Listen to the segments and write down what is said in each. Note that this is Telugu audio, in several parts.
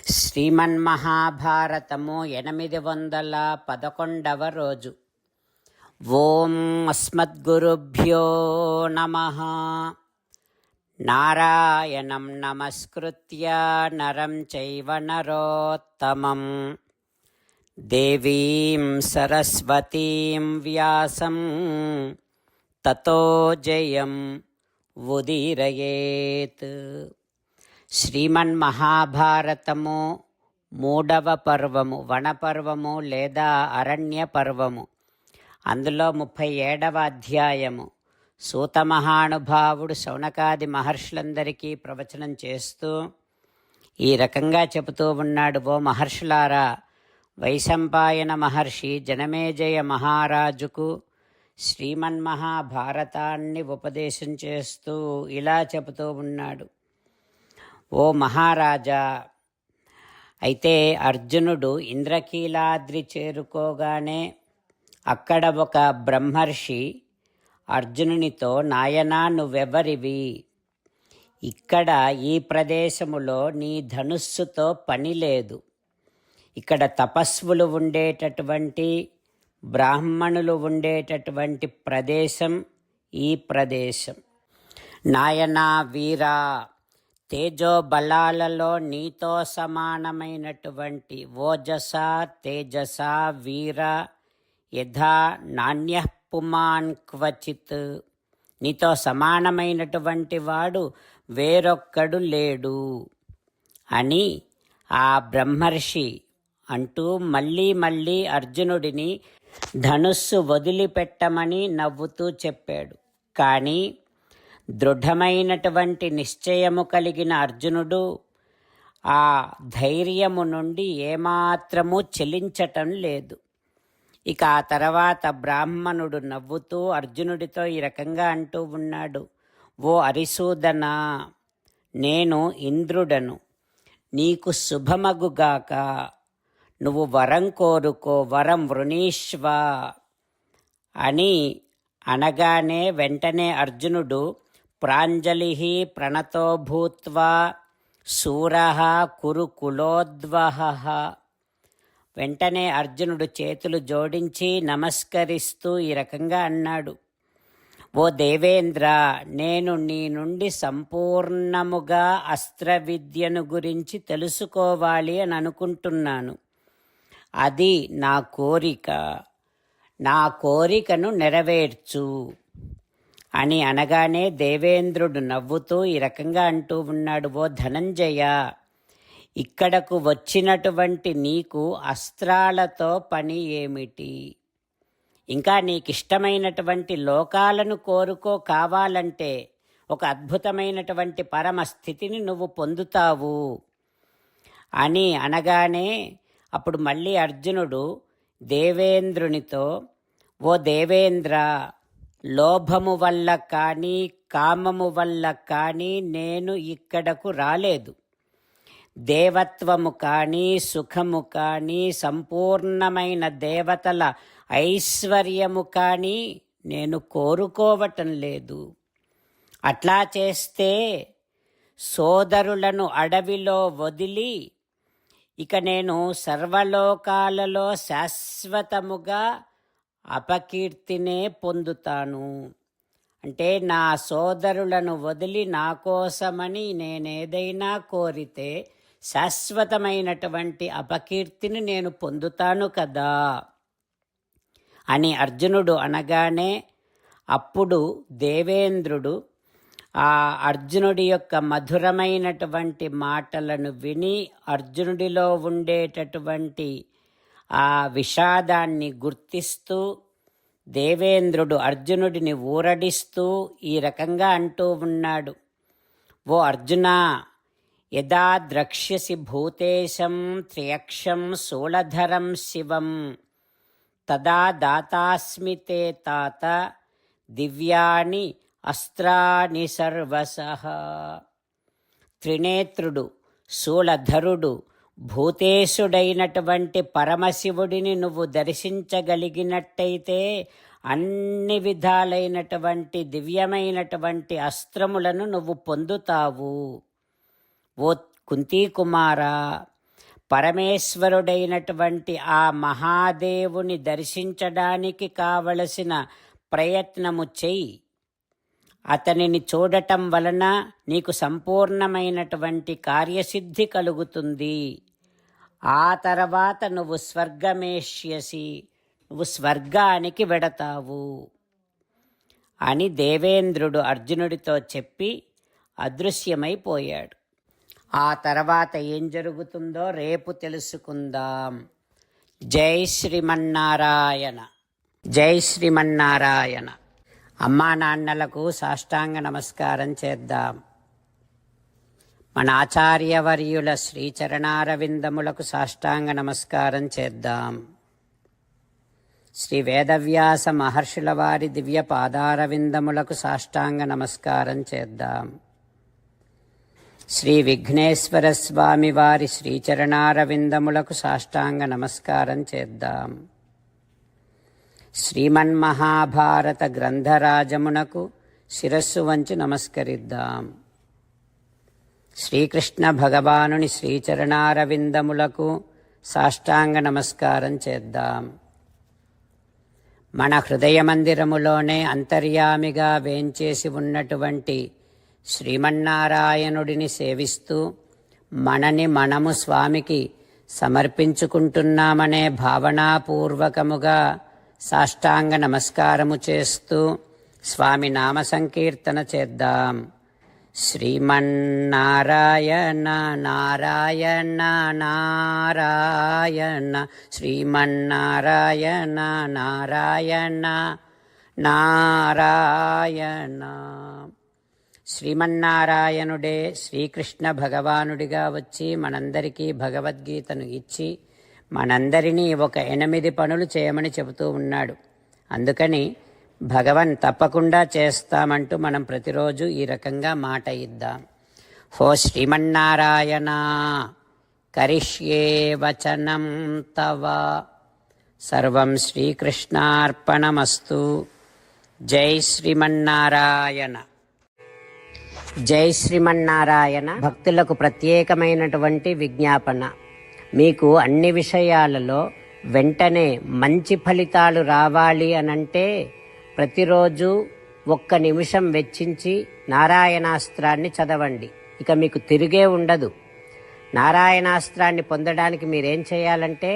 శ్రీమన్మహాభారతము 811వ రోజు. ఓం అస్మద్గురుభ్యో నమః. నారాయణం నమస్కృత్య నరం చైవ నరోత్తమం దేవీం సరస్వతీం వ్యాసం తతో జయం ఉదీరయేత్. శ్రీమన్మహాభారతము 3వ పర్వము, వనపర్వము లేదా అరణ్య పర్వము. అందులో 37వ అధ్యాయము. సూత మహానుభావుడు శౌనకాది మహర్షులందరికీ ప్రవచనం చేస్తూ ఈ రకంగా చెబుతూ ఉన్నాడు. ఓ మహర్షులారా, వైశంపాయన మహర్షి జనమేజయ మహారాజుకు శ్రీమన్మహాభారతాన్ని ఉపదేశం చేస్తూ ఇలా చెబుతూ ఉన్నాడు. ఓ మహారాజా, అయితే అర్జునుడు ఇంద్రకీలాద్రి చేరుకోగానే అక్కడ ఒక బ్రహ్మర్షి అర్జునునితో, నాయనా నువ్వెవరివి? ఇక్కడ ఈ ప్రదేశములో నీ ధనుస్సుతో పని లేదు. ఇక్కడ తపస్వులు ఉండేటటువంటి, బ్రాహ్మణులు ఉండేటటువంటి ప్రదేశం ఈ ప్రదేశం. నాయనా వీరా, తేజో బలాలలో నీతో సమానమైనటువంటి ఓజస తేజస వీర యథా నాణ్య పుమాన్ క్వచిత్, నీతో సమానమైనటువంటి వాడు వేరొక్కడు లేడు అని ఆ బ్రహ్మర్షి అంటూ మళ్ళీ మళ్ళీ అర్జునుడిని ధనుస్సు వదిలిపెట్టమని నవ్వుతూ చెప్పాడు. కానీ దృఢమైనటువంటి నిశ్చయము కలిగిన అర్జునుడు ఆ ధైర్యము నుండి ఏమాత్రము చెలించటం లేదు. ఇక ఆ తర్వాత బ్రాహ్మణుడు నవ్వుతూ అర్జునుడితో ఈ రకంగా అంటూ ఉన్నాడు. ఓ అరిసూదనా, నేను ఇంద్రుడను, నీకు శుభమగుగాక. నువ్వు వరం కోరుకో, వరం వృణీష్వ అని అనగానే వెంటనే అర్జునుడు ప్రాంజలి ప్రణతో భూత్వా శూరః కురు కులోద్వహః. వెంటనే అర్జునుడు చేతులు జోడించి నమస్కరిస్తూ ఈ రకంగా అన్నాడు. ఓ దేవేంద్ర, నేను నీ నుండి సంపూర్ణముగా అస్త్ర విద్యను గురించి తెలుసుకోవాలి అని అనుకుంటున్నాను. అది నా కోరిక. నా కోరికను నెరవేర్చు అని అనగానే దేవేంద్రుడు నవ్వుతూ ఈ రకంగా అంటూ ఉన్నాడు. ఓ ధనంజయ, ఇక్కడకు వచ్చినటువంటి నీకు అస్త్రాలతో పని ఏమిటి? ఇంకా నీకిష్టమైనటువంటి లోకాలను కోరుకో. కావాలంటే ఒక అద్భుతమైనటువంటి పరమస్థితిని నువ్వు పొందుతావు అని అనగానే అప్పుడు మళ్ళీ అర్జునుడు దేవేంద్రునితో, ఓ దేవేంద్ర, లోభము వల్ల కానీ కామము వల్ల కానీ నేను ఇక్కడకు రాలేదు. దేవత్వము కానీ సుఖము కానీ సంపూర్ణమైన దేవతల ఐశ్వర్యము కానీ నేను కోరుకోవటం లేదు. అట్లా చేస్తే సోదరులను అడవిలో వదిలి ఇక నేను సర్వలోకాలలో శాశ్వతముగా అపకీర్తినే పొందుతాను. అంటే నా సోదరులను వదిలి నా కోసమని నేనేదైనా కోరితే శాశ్వతమైనటువంటి అపకీర్తిని నేను పొందుతాను కదా అని అర్జునుడు అనగానే అప్పుడు దేవేంద్రుడు ఆ అర్జునుడి యొక్క మధురమైనటువంటి మాటలను విని అర్జునుడిలో ఉండేటటువంటి ఆ విషాదాన్ని గుర్తిస్తూ దేవేంద్రుడు అర్జునుడిని ఊరడిస్తూ ఈ రకంగా అంటూ ఉన్నాడు. ఓ అర్జునా, యదా ద్రక్ష్యసి భూతేశం త్ర్యక్షం శూలధరం శివం తదా దాతాస్మి తే తాత దివ్యాని అస్త్రాని సర్వసః. త్రినేత్రుడు, శూలధరుడు, భూతేశుడైనటువంటి పరమశివుడిని నువ్వు దర్శించగలిగినట్టయితే అన్ని విధాలైనటువంటి దివ్యమైనటువంటి అస్త్రములను నువ్వు పొందుతావు. ఓ కుంతీ కుమారా, పరమేశ్వరుడైనటువంటి ఆ మహాదేవుని దర్శించడానికి కావలసిన ప్రయత్నము చెయ్యి. అతనిని చూడటం వలన నీకు సంపూర్ణమైనటువంటి కార్యసిద్ధి కలుగుతుంది. ఆ తర్వాత నువ్వు స్వర్గమేష్యసి, నువ్వు స్వర్గానికి వెడతావు అని దేవేంద్రుడు అర్జునుడితో చెప్పి అదృశ్యమైపోయాడు. ఆ తర్వాత ఏం జరుగుతుందో రేపు తెలుసుకుందాం. జై శ్రీమన్నారాయణ. జై శ్రీమన్నారాయణ. అమ్మా నాన్నలకు సాష్టాంగ నమస్కారం చేద్దాం. మన ఆచార్యవర్యుల శ్రీచరణారవిందములకు సాష్టాంగ నమస్కారం చేద్దాం. శ్రీ వేదవ్యాస మహర్షుల వారి దివ్య పాదారవిందములకు సాష్టాంగ నమస్కారం చేద్దాం. శ్రీ విఘ్నేశ్వర స్వామి వారి శ్రీచరణారవిందములకు సాష్టాంగ నమస్కారం చేద్దాం. శ్రీమన్మహాభారత గ్రంథరాజమునకు శిరస్సు వంచి నమస్కరిద్దాం. శ్రీకృష్ణ భగవానుని శ్రీచరణారవిందములకు సాష్టాంగ నమస్కారం చేద్దాం. మన హృదయ మందిరములోనే అంతర్యామిగా వేంచేసి ఉన్నటువంటి శ్రీమన్నారాయణుడిని సేవిస్తూ మనని మనము స్వామికి సమర్పించుకుంటున్నామనే భావనాపూర్వకముగా సాష్టాంగ నమస్కారము చేస్తూ స్వామి నామ సంకీర్తన చేద్దాం. శ్రీమన్నారాయణ నారాయణ నారాయణ, శ్రీమన్నారాయణ నారాయణ నారాయణ. శ్రీమన్నారాయణుడే శ్రీకృష్ణ భగవానుడిగా వచ్చి మనందరికీ భగవద్గీతను ఇచ్చి మనందరినీ ఒక 8 పనులు చేయమని చెబుతూ ఉన్నాడు. అందుకని భగవన్ తప్పకుండా చేస్తామంటూ మనం ప్రతిరోజు ఈ రకంగా మాట ఇద్దాం. హో శ్రీమన్నారాయణ కరిష్యే వచనం తవ, సర్వం శ్రీకృష్ణార్పణమస్తు. జై శ్రీమన్నారాయణ. జై శ్రీమన్నారాయణ. భక్తులకు ప్రత్యేకమైనటువంటి విజ్ఞాపన. మీకు అన్ని విషయాలలో వెంటనే మంచి ఫలితాలు రావాలి అనంటే ప్రతిరోజు 1 నిమిషం వెచ్చించి నారాయణాస్త్రాన్ని చదవండి. ఇక మీకు తిరిగే ఉండదు. నారాయణాస్త్రాన్ని పొందడానికి మీరేం చేయాలంటే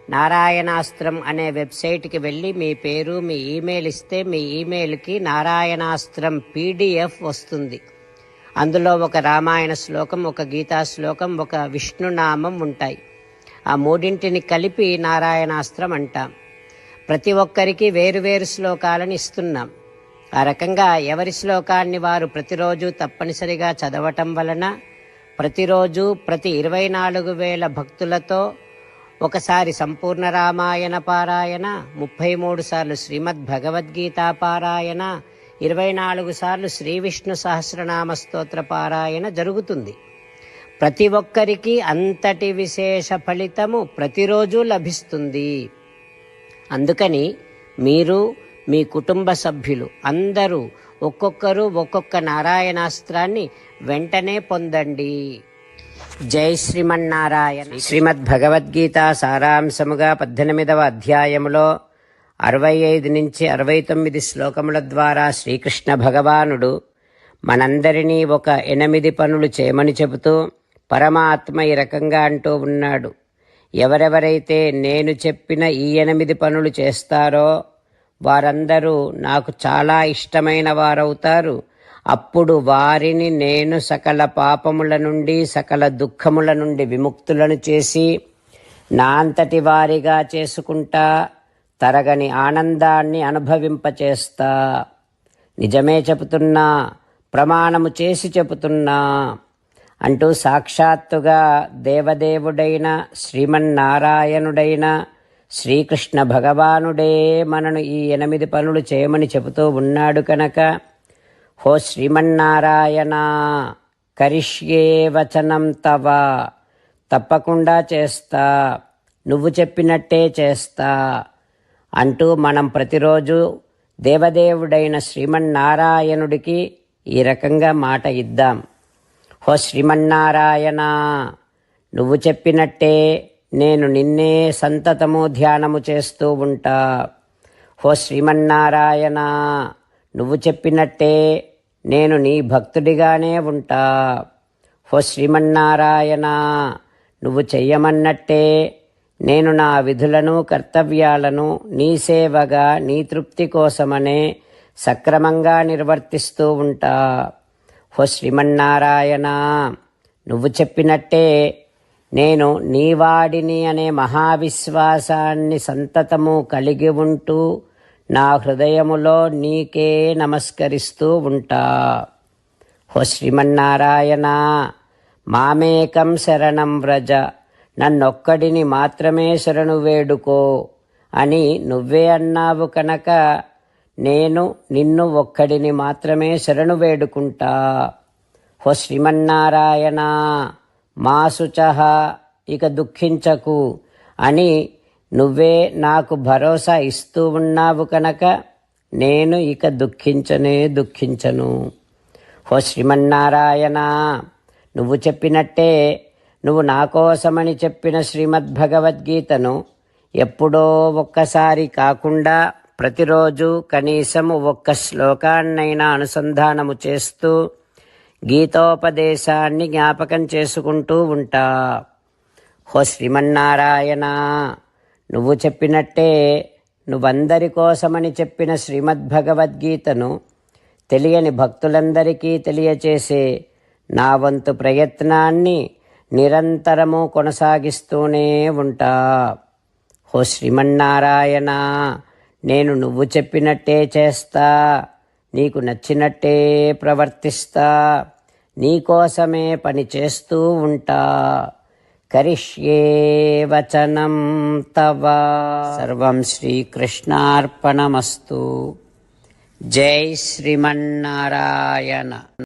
నారాయణాస్త్రం అనే వెబ్సైట్కి వెళ్ళి మీ పేరు మీ ఈమెయిల్ ఇస్తే మీ ఈమెయిల్కి నారాయణాస్త్రం PDF వస్తుంది. అందులో ఒక రామాయణ శ్లోకం, ఒక గీతా శ్లోకం, ఒక విష్ణునామం ఉంటాయి. ఆ 3 కలిపి నారాయణాస్త్రం అంటాం. ప్రతి ఒక్కరికి వేరువేరు శ్లోకాలను ఇస్తున్నాం. ఆ రకంగా ఎవరి శ్లోకాన్ని వారు ప్రతిరోజు తప్పనిసరిగా చదవటం వలన ప్రతిరోజు ప్రతి 24,000 భక్తులతో ఒకసారి సంపూర్ణ రామాయణ పారాయణ, 33 సార్లు శ్రీమద్ భగవద్గీత పారాయణ, 24 సార్లు శ్రీ విష్ణు సహస్రనామ స్తోత్ర పారాయణ జరుగుతుంది. ప్రతి ఒక్కరికి అంతటి విశేష ఫలితము ప్రతిరోజు లభిస్తుంది. అందుకని మీరు మీ కుటుంబ సభ్యులు అందరూ ఒక్కొక్కరు ఒక్కొక్క నారాయణాస్త్రాన్ని వెంటనే పొందండి. జై శ్రీమన్నారాయణ. శ్రీమద్ భగవద్గీత సారాంశముగా 18వ అధ్యాయములో 65 నుంచి 69 శ్లోకముల ద్వారా శ్రీకృష్ణ భగవానుడు మనందరినీ ఒక 8 పనులు చేయమని చెబుతూ పరమాత్మ ఈ రకంగా అంటూ ఉన్నాడు. ఎవరెవరైతే నేను చెప్పిన ఈ 8 పనులు చేస్తారో వారందరూ నాకు చాలా ఇష్టమైన వారవుతారు. అప్పుడు వారిని నేను సకల పాపముల నుండి సకల దుఃఖముల నుండి విముక్తులను చేసి నా అంతటి వారిగా చేసుకుంటా, తరగని ఆనందాన్ని అనుభవింపచేస్తా. నిజమే చెబుతున్నా, ప్రమాణము చేసి చెబుతున్నా అంటూ సాక్షాత్తుగా దేవదేవుడైన శ్రీమన్నారాయణుడైన శ్రీకృష్ణ భగవానుడే మనను ఈ 8 పనులు చేయమని చెబుతూ ఉన్నాడు కనుక హో శ్రీమన్నారాయణ కరిష్యే వచనం తవ, తప్పకుండా చేస్తా, నువ్వు చెప్పినట్టే చేస్తా అంటూ మనం ప్రతిరోజు దేవదేవుడైన శ్రీమన్నారాయణుడికి ఈ రకంగా మాట ఇద్దాం. హో శ్రీమన్నారాయణ నువ్వు చెప్పినట్టే నేను నిన్నే సంతతము ధ్యానము చేస్తూ ఉంటా. ఓ శ్రీమన్నారాయణ, నువ్వు చెప్పినట్టే నేను నీ భక్తుడిగానే ఉంటా. ఓ శ్రీమన్నారాయణ, నువ్వు చెయ్యమన్నట్టే నేను నా విధులను కర్తవ్యాలను నీ సేవగా నీ తృప్తి కోసమనే సక్రమంగా నిర్వర్తిస్తూ ఉంటా. ఓ శ్రీమన్నారాయణ, నువ్వు చెప్పినట్టే నేను నీవాడిని అనే మహావిశ్వాసాన్ని సంతతము కలిగి ఉంటూ నా హృదయములో నీకే నమస్కరిస్తూ ఉంటా. ఓ శ్రీమన్నారాయణ, మామేకం శరణం వ్రజ, నన్నొక్కడిని మాత్రమే శరణు వేడుకో అని నువ్వే అన్నావు కనుక నేను నిన్ను ఒక్కడిని మాత్రమే శరణు వేడుకుంటా. ఓ శ్రీమన్నారాయణ, మా శుచః, ఇక దుఃఖించకు అని నువ్వే నాకు భరోసా ఇస్తూ ఉన్నావు కనుక నేను ఇక దుఃఖించను. ఓ శ్రీమన్నారాయణ, నువ్వు చెప్పినట్టే నువ్వు నా కోసమని చెప్పిన శ్రీమద్భగవద్గీతను ఎప్పుడో ఒక్కసారి కాకుండా ప్రతిరోజు కనీసం ఒక్క శ్లోకాన్నైనా అనుసంధానము చేస్తూ గీతోపదేశాన్ని జ్ఞాపకం చేసుకుంటూ ఉంటా. ఓ శ్రీమన్నారాయణ, నువ్వు చెప్పినట్టే నువ్వందరి కోసమని చెప్పిన శ్రీమద్భగవద్గీతను తెలియని భక్తులందరికీ తెలియచేసే నా వంతు ప్రయత్నాన్ని నిరంతరము కొనసాగిస్తూనే ఉంటా. ఓ శ్రీమన్నారాయణ, నేను నువ్వు చెప్పినట్టే చేస్తా, నీకు నచ్చినట్టే ప్రవర్తిస్తా, నీకోసమే పని చేస్తూ ఉంటా. కరిష్యే వచనం తవ. సర్వం శ్రీకృష్ణార్పణమస్తు. జై శ్రీమన్నారాయణ.